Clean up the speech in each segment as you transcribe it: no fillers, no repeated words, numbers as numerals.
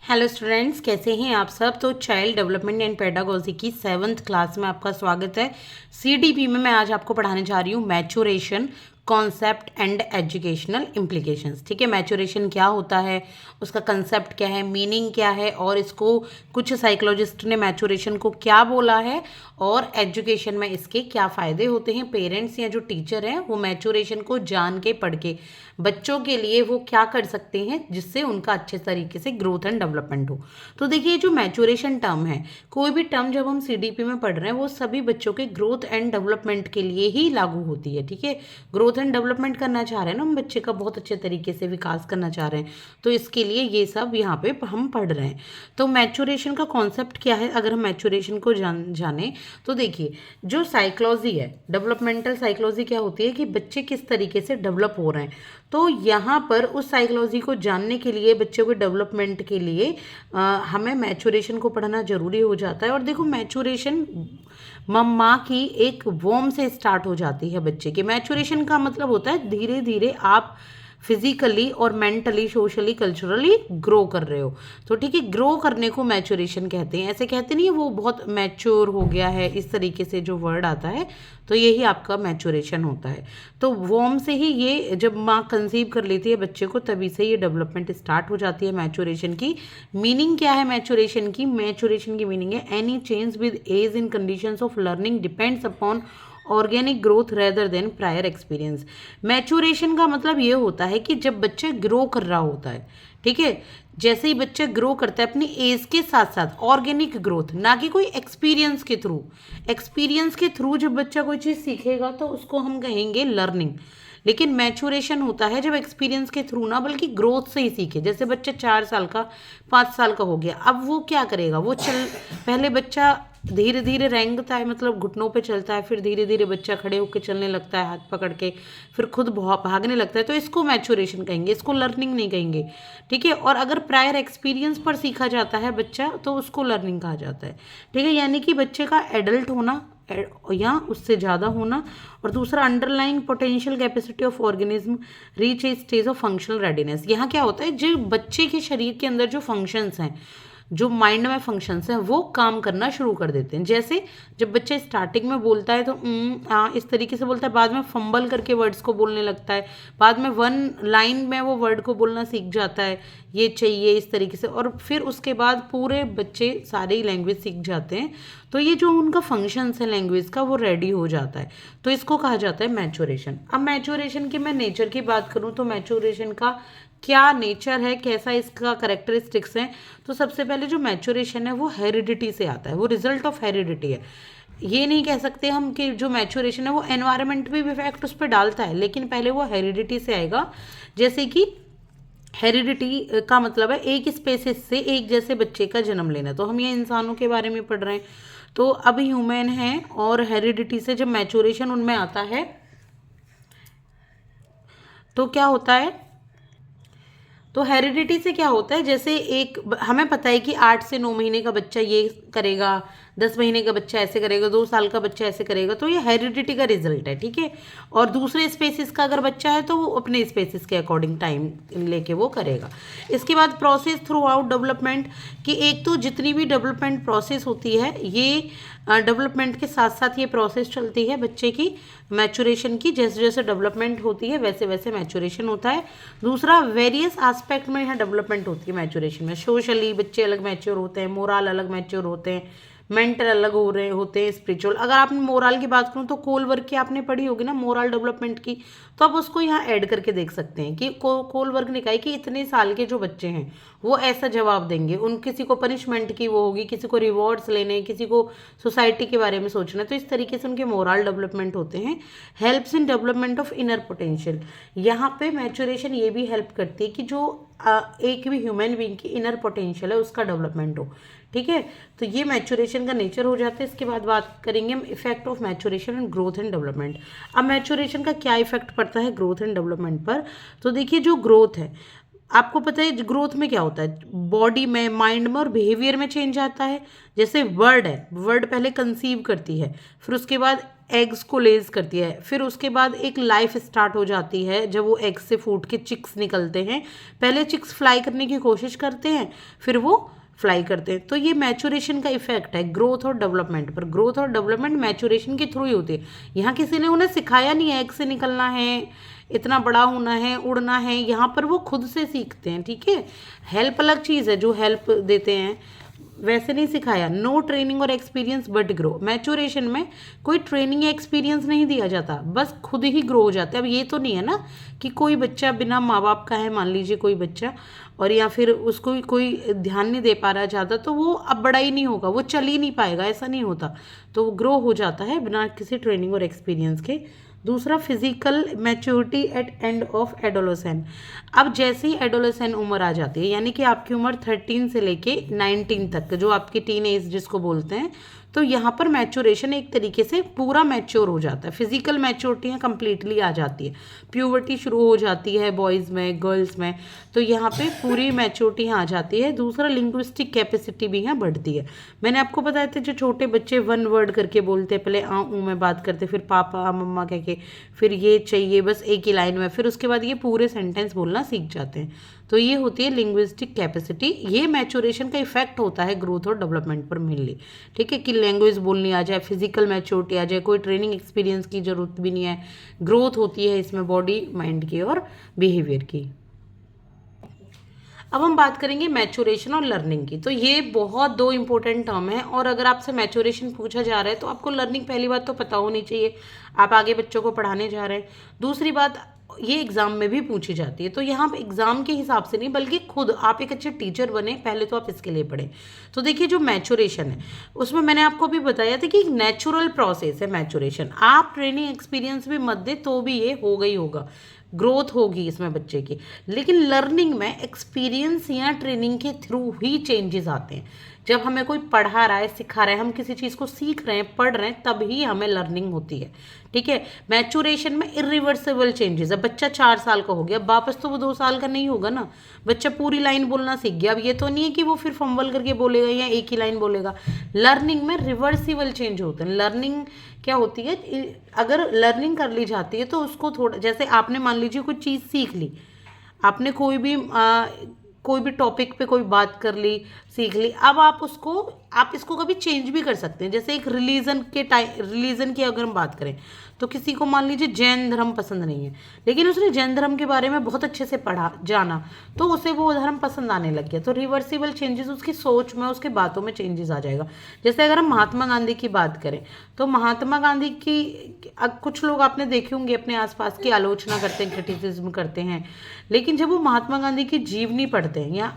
Hello students, कैसे हैं आप सब। तो चाइल्ड डेवलपमेंट एंड पेडागोजी की 7th क्लास में आपका स्वागत है। सीडीपी में मैं आज आपको पढ़ाने जा रही हूँ maturation concept and educational implications. ठीक है, मैच्योरेशन क्या होता है, उसका कंसेप्ट क्या है, मीनिंग क्या है, और इसको कुछ साइकोलॉजिस्ट ने मैच्योरेशन को क्या बोला है, और एजुकेशन में इसके क्या फ़ायदे होते हैं। पेरेंट्स या जो टीचर हैं वो मैच्योरेशन को जान के पढ़ के बच्चों के लिए वो क्या कर सकते हैं जिससे उनका अच्छे तरीके से ग्रोथ एंड डेवलपमेंट हो। तो देखिए, जो मैच्योरेशन टर्म है, कोई भी टर्म जब हम सीडीपी में पढ़ रहे हैं वो सभी बच्चों के ग्रोथ एंड डेवलपमेंट के लिए ही लागू होती है। ठीक है, ग्रोथ एंड डेवलपमेंट करना चाह रहे हैं ना हम, बच्चे का बहुत अच्छे तरीके से विकास करना चाह रहे हैं, तो इसके लिए ये सब यहाँ पे हम पढ़ रहे हैं। तो मैच्योरेशन का कॉन्सेप्ट क्या है, अगर हम मैच्योरेशन को जाने तो देखिए, जो साइकोलॉजी है, डेवलपमेंटल साइकोलॉजी क्या होती है कि बच्चे किस तरीके से डेवलप हो रहे हैं। तो यहाँ पर उस साइकोलॉजी को जानने के लिए, बच्चों के डेवलपमेंट के लिए हमें मैच्योरेशन को पढ़ना जरूरी हो जाता है। और देखो, मैच्योरेशन मम्मा की एक वॉर्म से स्टार्ट हो जाती है। बच्चे के मैच्योरेशन का मतलब होता है धीरे धीरे आप फिजिकली और मेंटली, सोशली, कल्चरली ग्रो कर रहे हो। तो ठीक है, ग्रो करने को मैच्योरेशन कहते हैं। ऐसे कहते नहीं है वो बहुत मैच्योर हो गया है, इस तरीके से जो वर्ड आता है, तो यही आपका मैच्योरेशन होता है। तो वॉर्म से ही ये, जब माँ कंसीव कर लेती है बच्चे को, तभी से ये डेवलपमेंट स्टार्ट हो जाती है मैच्योरेशन की। मीनिंग क्या है मैच्योरेशन की? मैच्योरेशन की मीनिंग है any change with age in conditions of learning depends upon organic growth rather than prior experience. Maturation का मतलब ये होता है कि जब बच्चे ग्रो कर रहा होता है, ठीक है, जैसे ही बच्चा ग्रो करता है अपनी एज के साथ साथ, ऑर्गेनिक ग्रोथ, ना कि कोई एक्सपीरियंस के थ्रू। एक्सपीरियंस के थ्रू जब बच्चा कोई चीज़ सीखेगा तो उसको हम कहेंगे लर्निंग। लेकिन मैच्योरेशन होता है जब एक्सपीरियंस के थ्रू ना, बल्कि ग्रोथ से ही सीखे। जैसे बच्चा 4 साल का, 5 साल का हो गया, अब वो क्या करेगा, वो पहले बच्चा धीरे धीरे रेंगता है, मतलब घुटनों पे चलता है, फिर धीरे धीरे बच्चा खड़े होकर चलने लगता है हाथ पकड़ के, फिर खुद भागने लगता है। तो इसको मैच्योरेशन कहेंगे, इसको लर्निंग नहीं कहेंगे। ठीक है, और अगर प्रायर एक्सपीरियंस पर सीखा जाता है बच्चा तो उसको लर्निंग कहा जाता है। ठीक है, यानी कि बच्चे का एडल्ट होना या उससे ज़्यादा होना, और दूसरा underlying potential capacity of organism reach a stage of functional readiness. यहाँ क्या होता है, जो बच्चे के शरीर के अंदर जो फंक्शंस हैं, जो माइंड में फंक्शंस हैं, वो काम करना शुरू कर देते हैं। जैसे जब बच्चा स्टार्टिंग में बोलता है तो इस तरीके से बोलता है, बाद में फंबल करके वर्ड्स को बोलने लगता है, बाद में वन लाइन में वो वर्ड को बोलना सीख जाता है, ये चाहिए, इस तरीके से, और फिर उसके बाद पूरे बच्चे सारे ही लैंग्वेज सीख जाते हैं। तो ये जो उनका फंक्शंस है लैंग्वेज का, वो रेडी हो जाता है। तो इसको कहा जाता है मैच्योरेशन। अब मैच्योरेशन की मैं नेचर की बात करूँ तो मैच्योरेशन का क्या नेचर है, कैसा इसका करेक्टरिस्टिक्स है। तो सबसे पहले जो मैच्योरेशन है वो हेरिडिटी से आता है, वो रिजल्ट ऑफ हेरिडिटी है। ये नहीं कह सकते हम कि जो मैच्योरेशन है वो एनवायरनमेंट भी इफेक्ट उस पर डालता है, लेकिन पहले वो हेरिडिटी से आएगा। जैसे कि हेरिडिटी का मतलब है एक स्पेसिस से एक जैसे बच्चे का जन्म लेना। तो हम ये इंसानों के बारे में पढ़ रहे हैं, तो अब ह्यूमन है, और हेरिडिटी से जब मैच्योरेशन उनमें आता है तो क्या होता है, तो हेरिडिटी से क्या होता है, जैसे एक हमें पता है कि 8 से 9 महीने का बच्चा ये करेगा, 10 महीने का बच्चा ऐसे करेगा, 2 साल का बच्चा ऐसे करेगा, तो ये हेरिडिटी का रिजल्ट है। ठीक है, और दूसरे स्पेसिस का अगर बच्चा है तो वो अपने स्पेसिस के अकॉर्डिंग टाइम लेके वो करेगा। इसके बाद प्रोसेस थ्रू आउट डेवलपमेंट, कि एक तो जितनी भी डेवलपमेंट प्रोसेस होती है, ये डेवलपमेंट के साथ साथ ये प्रोसेस चलती है बच्चे की मैच्योरेशन की। जैसे जैसे डेवलपमेंट होती है वैसे वैसे मैच्योरेशन होता है। दूसरा, वेरियस एस्पेक्ट में यहाँ डेवलपमेंट होती है मैच्योरेशन में। सोशली बच्चे अलग मैच्योर होते हैं, मोरल अलग मैच्योर होते हैं, मेंटल अलग हो रहे होते हैं, स्पिरिचुअल। अगर आपने मोरल की बात करूँ तो कोलवर्ग की आपने पढ़ी होगी ना, मोरल डेवलपमेंट की, तो आप उसको यहाँ ऐड करके देख सकते हैं कि कोलवर्ग ने कहा है कि इतने साल के जो बच्चे हैं वो ऐसा जवाब देंगे, उन किसी को पनिशमेंट की वो होगी, किसी को रिवॉर्ड्स लेने, किसी को सोसाइटी के बारे में सोचना। तो इस तरीके से उनके मोरल डेवलपमेंट होते हैं। Helps in development of inner potential, यहाँ पे मैच्योरेशन ये भी हेल्प करती है कि जो एक भी ह्यूमन बीइंग की इनर पोटेंशियल है उसका डेवलपमेंट हो। ठीक है, तो ये मैच्योरेशन का नेचर हो जाता है। इसके बाद बात करेंगे हम effect of maturation and growth and development. अब मैच्योरेशन का क्या इफेक्ट पड़ता है ग्रोथ एंड डेवलपमेंट पर? तो देखिए, जो ग्रोथ है, आपको पता है ग्रोथ में क्या होता है, बॉडी में, माइंड में और बिहेवियर में चेंज आता है। जैसे वर्ड है, वर्ड पहले कंसीव करती है, फिर उसके बाद एग्स को लेज करती है। फिर उसके बाद एक लाइफ स्टार्ट हो जाती है जब वो एग से फूट के चिक्स निकलते हैं। पहले चिक्स फ्लाई करने की कोशिश करते हैं, फिर वो फ्लाई करते हैं। तो ये मैचुरेशन का इफेक्ट है ग्रोथ और डेवलपमेंट पर। ग्रोथ और डेवलपमेंट मैचुरेशन के थ्रू ही होती है। यहाँ किसी ने उन्हें सिखाया नहीं है एग से निकलना है, इतना बड़ा होना है, उड़ना है। यहाँ पर वो खुद से सीखते हैं, ठीक है। हेल्प अलग चीज़ है, जो हेल्प देते हैं वैसे नहीं सिखाया। नो ट्रेनिंग और एक्सपीरियंस बट ग्रो। मैचुरेशन में कोई ट्रेनिंग या एक्सपीरियंस नहीं दिया जाता, बस खुद ही ग्रो हो जाता है। अब ये तो नहीं है ना कि कोई बच्चा बिना माँ बाप का है, मान लीजिए कोई बच्चा, और या फिर उसको कोई ध्यान नहीं दे पा रहा ज़्यादा, तो वो अब बड़ा ही नहीं होगा, वो चल ही नहीं पाएगा, ऐसा नहीं होता। तो वो ग्रो हो जाता है बिना किसी ट्रेनिंग और एक्सपीरियंस के। दूसरा, physical maturity at end of adolescence. अब जैसे ही एडोलेसेंट उम्र आ जाती है, यानी कि आपकी उम्र 13 से लेके 19 तक, जो आपकी टीन एज जिसको बोलते हैं, तो यहाँ पर मैच्योरेशन एक तरीके से पूरा मैच्योर हो जाता है। फिजिकल मैच्योरिटी कंप्लीटली आ जाती है। प्यूबर्टी शुरू हो जाती है बॉयज़ में, गर्ल्स में, तो यहाँ पे पूरी मैच्योरिटी आ जाती है। दूसरा, लिंग्विस्टिक कैपेसिटी भी यहाँ बढ़ती है। मैंने आपको बताया था जो छोटे बच्चे वन वर्ड करके बोलते हैं, पहले आ ऊ में बात करते, फिर पापा मम्मा कह के, फिर ये चाहिए बस एक ही लाइन में, फिर उसके बाद ये पूरे सेंटेंस बोलना सीख जाते हैं। तो ये होती है लिंग्विस्टिक कैपेसिटी। ये मैच्योरेशन का इफेक्ट होता है ग्रोथ और डेवलपमेंट पर मेनली, ठीक है, कि लैंग्वेज बोलनी आ जाए, फिजिकल मैच्योरिटी आ जाए, कोई ट्रेनिंग एक्सपीरियंस की जरूरत भी नहीं है। ग्रोथ होती है इसमें बॉडी, माइंड की और बिहेवियर की। अब हम बात करेंगे मैच्योरेशन और लर्निंग की। तो ये बहुत दो इंपॉर्टेंट टर्म है, और अगर आपसे मैच्योरेशन पूछा जा रहा है तो आपको लर्निंग पहली बात तो पता होनी चाहिए, आप आगे बच्चों को पढ़ाने जा रहे हैं। दूसरी बात, ये एग्जाम में भी पूछी जाती है। तो यहाँ एग्जाम के हिसाब से नहीं, बल्कि खुद आप एक अच्छे टीचर बने, पहले तो आप इसके लिए पढ़ें। तो देखिए जो मैच्योरेशन है उसमें मैंने आपको भी बताया था कि एक नेचुरल प्रोसेस है मैच्योरेशन। आप ट्रेनिंग एक्सपीरियंस भी मत दे तो भी ये होगा ही होगा, ग्रोथ होगी इसमें बच्चे की। लेकिन लर्निंग में एक्सपीरियंस या ट्रेनिंग के थ्रू ही चेंजेस आते हैं। जब हमें कोई पढ़ा रहा है, सिखा रहा है, हम किसी चीज़ को सीख रहे हैं, पढ़ रहे हैं, तब ही हमें लर्निंग होती है, ठीक है। मैच्योरेशन में इरिवर्सिबल चेंजेस है। बच्चा 4 साल का हो गया, वापस तो वो 2 साल का नहीं होगा ना। बच्चा पूरी लाइन बोलना सीख गया, अब ये तो नहीं है कि वो फिर फंबल करके बोलेगा या एक ही लाइन बोलेगा। लर्निंग में रिवर्सिबल चेंज होते हैं। लर्निंग क्या होती है, अगर लर्निंग कर ली जाती है तो उसको थोड़ा, जैसे आपने मान लीजिए कोई चीज़ सीख ली, आपने कोई भी टॉपिक पे कोई बात कर ली, सीख ली, अब आप इसको कभी चेंज भी कर सकते हैं। जैसे एक रिलीजन की अगर हम बात करें, तो किसी को मान लीजिए जैन धर्म पसंद नहीं है, लेकिन उसने जैन धर्म के बारे में बहुत अच्छे से पढ़ा, जाना, तो उसे वो धर्म पसंद आने लग गया। तो रिवर्सिबल चेंजेस, उसकी सोच में, उसके बातों में चेंजेस आ जाएगा। जैसे अगर हम महात्मा गांधी की बात करें, तो महात्मा गांधी की कुछ लोग आपने देखे होंगे अपने आसपास की आलोचना करते हैं, क्रिटिसिज्म करते हैं, लेकिन जब वो महात्मा गांधी की जीवनी पढ़ते हैं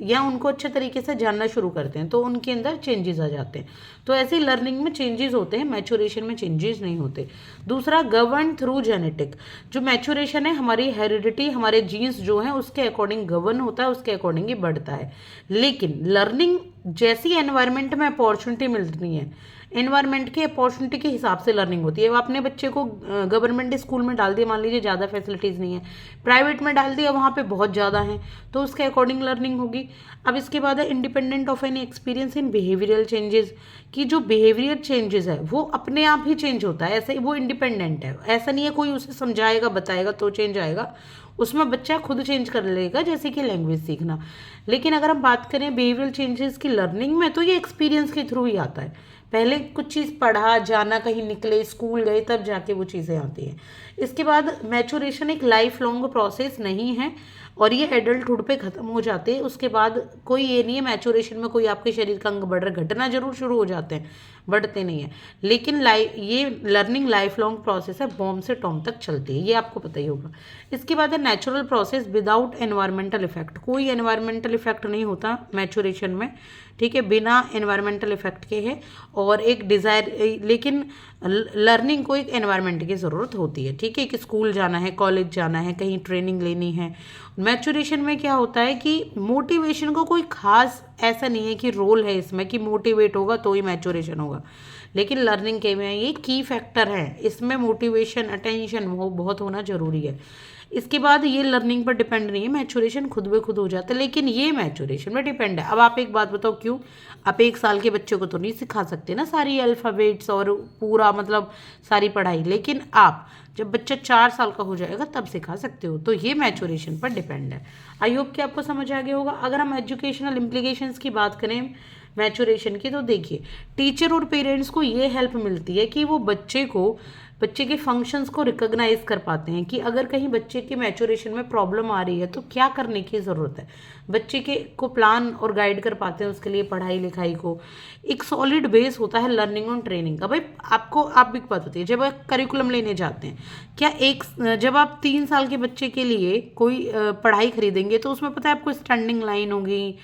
या उनको अच्छे तरीके से जानना शुरू करते हैं, तो उनके अंदर चेंजेस आ जाते हैं। तो ऐसे ही लर्निंग में चेंजेस होते हैं, मैच्योरेशन में चेंजेस नहीं होते। दूसरा, गवर्न थ्रू जेनेटिक। जो मैच्योरेशन है, हमारी हेरिडिटी, हमारे जीन्स जो हैं उसके अकॉर्डिंग गवर्न होता है, उसके अकॉर्डिंग ही बढ़ता है। लेकिन लर्निंग जैसी एनवायरनमेंट में अपॉर्चुनिटी मिलती है, एनवायरनमेंट की अपॉर्चुनिटी के हिसाब से लर्निंग होती है। अब आपने बच्चे को गवर्नमेंट स्कूल में डाल दिया, मान लीजिए ज़्यादा फैसिलिटीज़ नहीं है, प्राइवेट में डाल दिया, वहाँ पे बहुत ज़्यादा हैं, तो उसके अकॉर्डिंग लर्निंग होगी। अब इसके बाद है independent of any experience in behavioural changes, कि जो बिहेवियर चेंजेस है वो अपने आप ही चेंज होता है, ऐसे वो इंडिपेंडेंट है, ऐसा नहीं है कोई उसे समझाएगा बताएगा तो चेंज आएगा, उसमें बच्चा खुद चेंज कर लेगा, जैसे कि लैंग्वेज सीखना। लेकिन अगर हम बात करें बिहेवियरल चेंजेस की लर्निंग में, तो ये एक्सपीरियंस के थ्रू ही आता है। पहले कुछ चीज़ पढ़ा, जाना, कहीं निकले, स्कूल गए, तब जाके वो चीज़ें आती हैं। इसके बाद मैच्योरेशन एक लाइफ लॉन्ग प्रोसेस नहीं है, और ये एडल्टहुड पे ख़त्म हो जाते हैं। उसके बाद कोई ये नहीं है मैच्योरेशन में कोई आपके शरीर का अंग बढ़ रहा, घटना जरूर शुरू हो जाते हैं, बढ़ते नहीं है। लेकिन ये लर्निंग लाइफ लॉन्ग प्रोसेस है, बॉम्ब से टॉम तक चलती है, ये आपको पता ही होगा। इसके बाद है natural process without environmental effect. कोई एनवायरमेंटल इफेक्ट नहीं होता मैच्योरेशन में, ठीक है, बिना एनवायरमेंटल इफेक्ट के है। और एक डिज़ायर, लेकिन लर्निंग को एक एनवायरनमेंट की ज़रूरत होती है, ठीक है, कि स्कूल जाना है, कॉलेज जाना है, कहीं ट्रेनिंग लेनी है। मैच्योरेशन में क्या होता है कि मोटिवेशन को कोई खास ऐसा नहीं है कि रोल है इसमें कि मोटिवेट होगा तो ही मैच्योरेशन होगा, लेकिन लर्निंग के में ये की फैक्टर है, इसमें मोटिवेशन, अटेंशन वो बहुत होना जरूरी है। इसके बाद ये लर्निंग पर डिपेंड नहीं है, मैचुरेशन खुद ब खुद हो जाता है, लेकिन ये मैचुरेशन में डिपेंड है। अब आप एक बात बताओ क्यों? आप 1 साल के बच्चे को तो नहीं सिखा सकते ना सारी अल्फ़ाबेट्स और पूरा मतलब सारी पढ़ाई, लेकिन आप जब बच्चा 4 साल का हो जाएगा तब सिखा सकते हो। तो ये मैचुरेशन पर डिपेंड है। आई होप कि आपको समझ आ गया होगा। अगर हम एजुकेशनल इम्प्लीकेशंस की बात करें मैचुरेशन की, तो देखिए टीचर और पेरेंट्स को ये हेल्प मिलती है कि वो बच्चे के फंक्शंस को रिकॉग्नाइज कर पाते हैं कि अगर कहीं बच्चे के मैचुरेशन में प्रॉब्लम आ रही है तो क्या करने की ज़रूरत है। बच्चे के को प्लान और गाइड कर पाते हैं उसके लिए पढ़ाई लिखाई को। एक सॉलिड बेस होता है लर्निंग और ट्रेनिंग का। भाई आप भी पता होती है जब आप करिकुलम लेने जाते हैं, क्या जब आप 3 साल के बच्चे के लिए कोई पढ़ाई खरीदेंगे तो उसमें पता है आपको स्टैंडिंग लाइन होगी,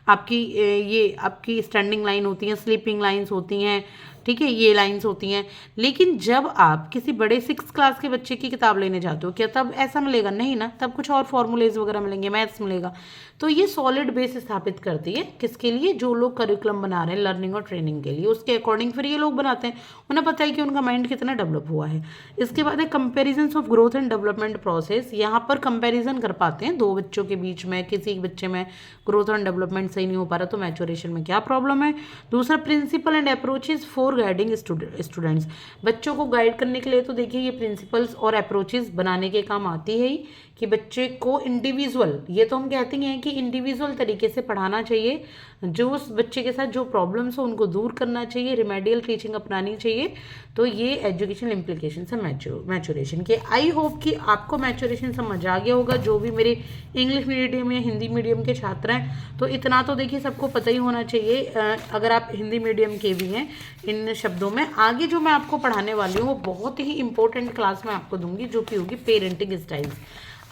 आपकी स्टैंडिंग लाइन होती हैं, स्लीपिंग लाइंस होती हैं, ठीक है, ये लाइंस होती हैं। लेकिन जब आप किसी बड़े 6 क्लास के बच्चे की किताब लेने जाते हो, क्या तब ऐसा मिलेगा? नहीं ना, तब कुछ और फॉर्मूलेज वगैरह मिलेंगे, मैथ्स मिलेगा। तो ये सॉलिड बेस स्थापित करती है किसके लिए? जो लोग करिकुलम बना रहे हैं लर्निंग और ट्रेनिंग के लिए, उसके अकॉर्डिंग फिर ये लोग बनाते हैं। उन्हें पता है कि उनका माइंड कितना डेवलप हुआ है। इसके बाद है comparison of growth and development process. यहाँ पर कंपेरिजन कर पाते हैं दो बच्चों के बीच में, किसी बच्चे में ग्रोथ एंड डेवलपमेंट सही नहीं हो पा रहा तो मैचुरेशन में क्या प्रॉब्लम है। दूसरा principle and approaches for guiding students. बच्चों को गाइड करने के लिए तो देखिए ये प्रिंसिपल्स और अप्रोचेज बनाने के काम आती है ही, कि बच्चे को इंडिविजुअल, ये तो हम कहते हैं कि इंडिविजुअल तरीके से पढ़ाना चाहिए, जो उस बच्चे के साथ जो प्रॉब्लम्स हो उनको दूर करना चाहिए, रिमेडियल टीचिंग अपनानी चाहिए। तो ये एजुकेशनल इम्प्लीकेशन है मैचुरेशन के। आई होप कि आपको मैचुरेशन समझ आ गया होगा। जो भी मेरे इंग्लिश मीडियम या हिंदी मीडियम के छात्र हैं तो इतना तो देखिए सबको पता ही होना चाहिए, अगर आप हिंदी मीडियम के भी हैं। इन शब्दों में आगे जो मैं आपको पढ़ाने वाली हूँ वो बहुत ही इंपॉर्टेंट क्लास में आपको दूंगी, जो कि होगी पेरेंटिंग स्टाइल्स।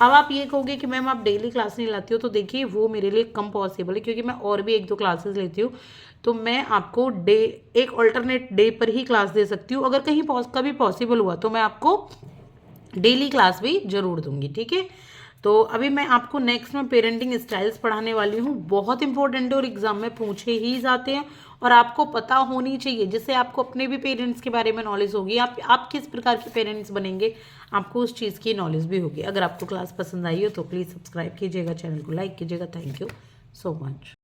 अब आप ये कहोगे कि मैम आप डेली क्लास नहीं लाती हो, तो देखिए वो मेरे लिए कम पॉसिबल है, क्योंकि मैं और भी 1-2 क्लासेस लेती हूँ। तो मैं आपको एक अल्टरनेट डे पर ही क्लास दे सकती हूँ। अगर कहीं कभी पॉसिबल हुआ तो मैं आपको डेली क्लास भी जरूर दूंगी, ठीक है। तो अभी मैं आपको नेक्स्ट में पेरेंटिंग स्टाइल्स पढ़ाने वाली हूँ। बहुत इंपॉर्टेंट है और एग्जाम में पूछे ही जाते हैं, और आपको पता होनी चाहिए, जिससे आपको अपने भी पेरेंट्स के बारे में नॉलेज होगी। आप किस प्रकार के पेरेंट्स बनेंगे, आपको उस चीज़ की नॉलेज भी होगी। अगर आपको क्लास पसंद आई हो तो प्लीज़ सब्सक्राइब कीजिएगा, चैनल को लाइक कीजिएगा। Thank you so much.